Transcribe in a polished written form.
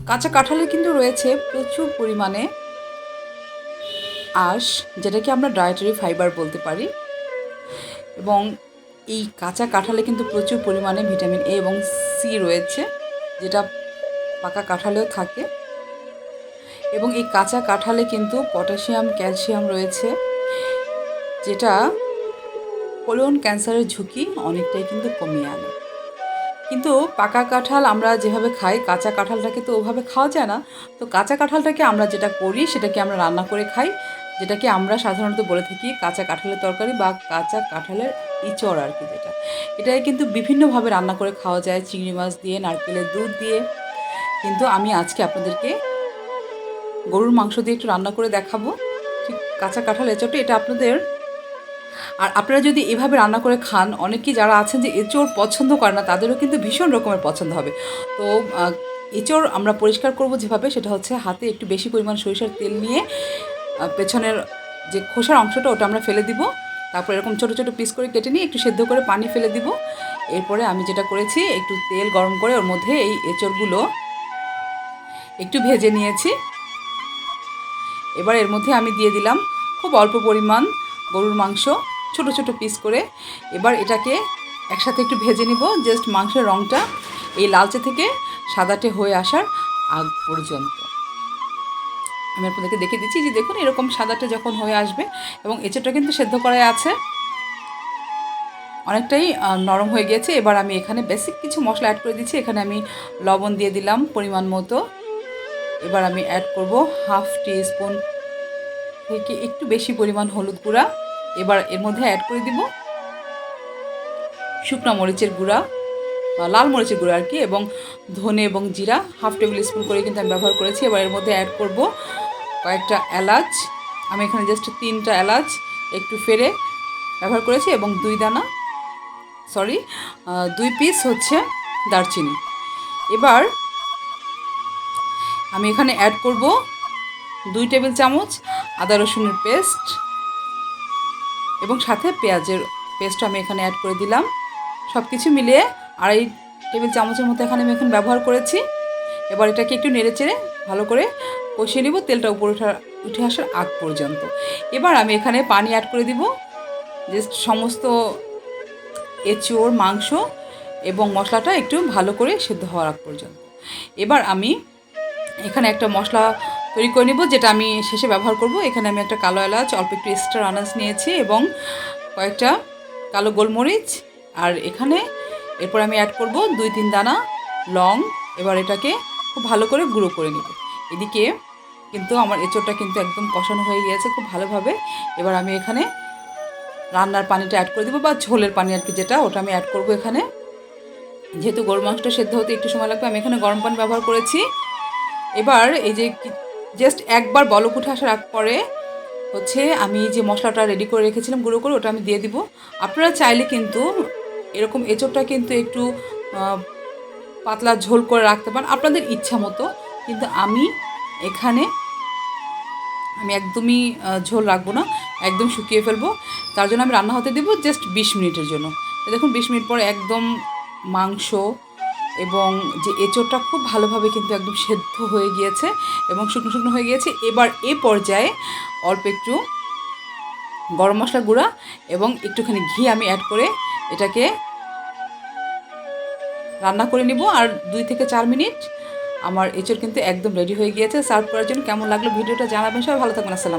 কাঁচা কাঁঠালে কিন্তু রয়েছে প্রচুর পরিমাণে আঁশ, যেটাকে আমরা ডায়েটারি ফাইবার বলতে পারি। এবং এই কাঁচা কাঁঠালে কিন্তু প্রচুর পরিমাণে ভিটামিন এ এবং সি রয়েছে, যেটা পাকা কাঁঠালেও থাকে। এবং এই কাঁচা কাঁঠালে কিন্তু পটাশিয়াম, ক্যালসিয়াম রয়েছে, যেটা কোলন ক্যান্সারের ঝুঁকি অনেকটাই কিন্তু কমিয়ে আনে। কিন্তু পাকা কাঁঠাল আমরা যেভাবে খাই, কাঁচা কাঁঠালটাকে তো ওভাবে খাওয়া যায় না। তো কাঁচা কাঁঠালটাকে আমরা যেটা করি সেটাকে আমরা রান্না করে খাই, যেটাকে আমরা সাধারণত বলে থাকি কাঁচা কাঁঠালের তরকারি বা কাঁচা কাঁঠালের ইঁচড় আর কি। এটাকে কিন্তু বিভিন্নভাবে রান্না করে খাওয়া যায়, চিংড়ি মাছ দিয়ে, নারকেলের দুধ দিয়ে। কিন্তু আমি আজকে আপনাদেরকে গরুর মাংস দিয়ে একটু রান্না করে দেখাবো ঠিক কাঁচা কাঁঠাল এঁচড়টা। এটা আপনাদের, আর আপনারা যদি এভাবে রান্না করে খান, অনেকেই যারা আছেন যে এঁচড় পছন্দ করে না, তাদেরও কিন্তু ভীষণ রকমের পছন্দ হবে। তো এঁচড় আমরা পরিষ্কার করব যেভাবে, সেটা হচ্ছে হাতে একটু বেশি পরিমাণ সরিষার তেল নিয়ে পেছনের যে খোসার অংশটা ওটা আমরা ফেলে দিব। তারপর এরকম ছোটো ছোটো পিস করে কেটে নিয়ে একটু সেদ্ধ করে পানি ফেলে দিব। এরপরে আমি যেটা করেছি, একটু তেল গরম করে ওর মধ্যে এই এঁচড়গুলো একটু ভেজে নিয়েছি। এবার এর মধ্যে আমি দিয়ে দিলাম খুব অল্প পরিমাণ গরুর মাংস, ছোট ছোট পিস করে। এবার এটাকে একসাথে একটু ভেজে নিব, জাস্ট মাংসের রঙটা এই লালচে থেকে সাদাটে হয়ে আসার আগ পর্যন্ত। আমি আপনাদেরকে দেখে দিচ্ছি যে দেখুন এরকম সাদাটে যখন হয়ে আসবে, এবং এঁচড়টা কিন্তু সেদ্ধ করাই আছে, অনেকটাই নরম হয়ে গিয়েছে। এবার আমি এখানে বেসিক কিছু মশলা অ্যাড করে দিচ্ছি। এখানে আমি লবণ দিয়ে দিলাম পরিমাণ মতো। এবার আমি অ্যাড করব হাফ টিস্পুন থেকে একটু বেশি পরিমাণ হলুদ গুঁড়া। এবার এর মধ্যে অ্যাড করে দিব শুকনো মরিচের গুঁড়া, লাল মরিচের গুঁড়া আর কি, এবং ধনে এবং জিরা হাফ টেবিল স্পুন করে কিন্তু আমি ব্যবহার করেছি। এবার এর মধ্যে অ্যাড করব কয়েকটা এলাচ। আমি এখানে জাস্ট 3টা এলাচ একটু ফেড়ে ব্যবহার করেছি, এবং 2 পিস হচ্ছে দারচিনি। এবার আমি এখানে অ্যাড করব 2 টেবিল চামচ আদা রসুনের পেস্ট, এবং সাথে পেঁয়াজের পেস্ট আমি এখানে অ্যাড করে দিলাম। সব কিছু মিলিয়ে 2.5 টেবিল চামচের মতো এখানে আমি ব্যবহার করেছি। এবার এটাকে একটু নেড়ে চেড়ে ভালো করে কষিয়ে নিব, তেলটা উপরে উঠে আসার আগ পর্যন্ত। এবার আমি এখানে পানি অ্যাড করে দিব, জাস্ট সমস্ত এঁচড়, মাংস এবং মশলাটা একটু ভালো করে সেদ্ধ হওয়ার আগ পর্যন্ত। এবার আমি এখানে একটা মশলা তৈরি করে নিব, যেটা আমি শেষে ব্যবহার করব। এখানে আমি একটা কালো এলাচ, অল্প একটু এক্সট্রা আনাজ নিয়েছি, এবং কয়েকটা কালো গোলমরিচ। আর এখানে এরপর আমি অ্যাড করব 2-3 দানা লং। এবার এটাকে খুব ভালো করে গুঁড়ো করে নিব। এদিকে কিন্তু আমার এঁচড়টা কিন্তু একদম কষানো হয়ে গিয়েছে খুব ভালোভাবে। এবার আমি এখানে রান্নার পানিটা অ্যাড করে দেবো, বা ঝোলের পানি আর কি, যেটা ওটা আমি অ্যাড করব এখানে। যেহেতু গরুর মাংসটা সেদ্ধ হতে একটু সময় লাগবে, আমি এখানে গরম পানি ব্যবহার করেছি। এবার এই যে জাস্ট একবার বলক উঠে আসার আগ পরে হচ্ছে আমি যে মশলাটা রেডি করে রেখেছিলাম গুঁড়ো করে, ওটা আমি দিয়ে দিব। আপনারা চাইলে কিন্তু এরকম এঁচড়টা কিন্তু একটু পাতলা ঝোল করে রাখতে পারেন আপনাদের ইচ্ছা মতো, কিন্তু আমি এখানে একদমই ঝোল রাখবো না, একদম শুকিয়ে ফেলবো। তার জন্য আমি রান্না হতে দেবো জাস্ট 20 মিনিটের জন্য। দেখুন 20 মিনিট পর একদম মাংস এবং যে এঁচড়টা খুব ভালোভাবে কিন্তু একদম সেদ্ধ হয়ে গিয়েছে এবং শুকনো শুকনো হয়ে গিয়েছে। এবার এ পর্যায়ে অল্প একটু গরম মশলা গুঁড়া এবং একটুখানি ঘি আমি অ্যাড করে এটাকে রান্না করে নিব। আর 2 থেকে 4 মিনিট আমার এঁচড় কিন্তু একদম রেডি হয়ে গিয়েছে। সার্ভ করার জন্য কেমন লাগলো ভিডিওটা জানাবেন। সবাই ভালো থাকবেন। আসসালাম।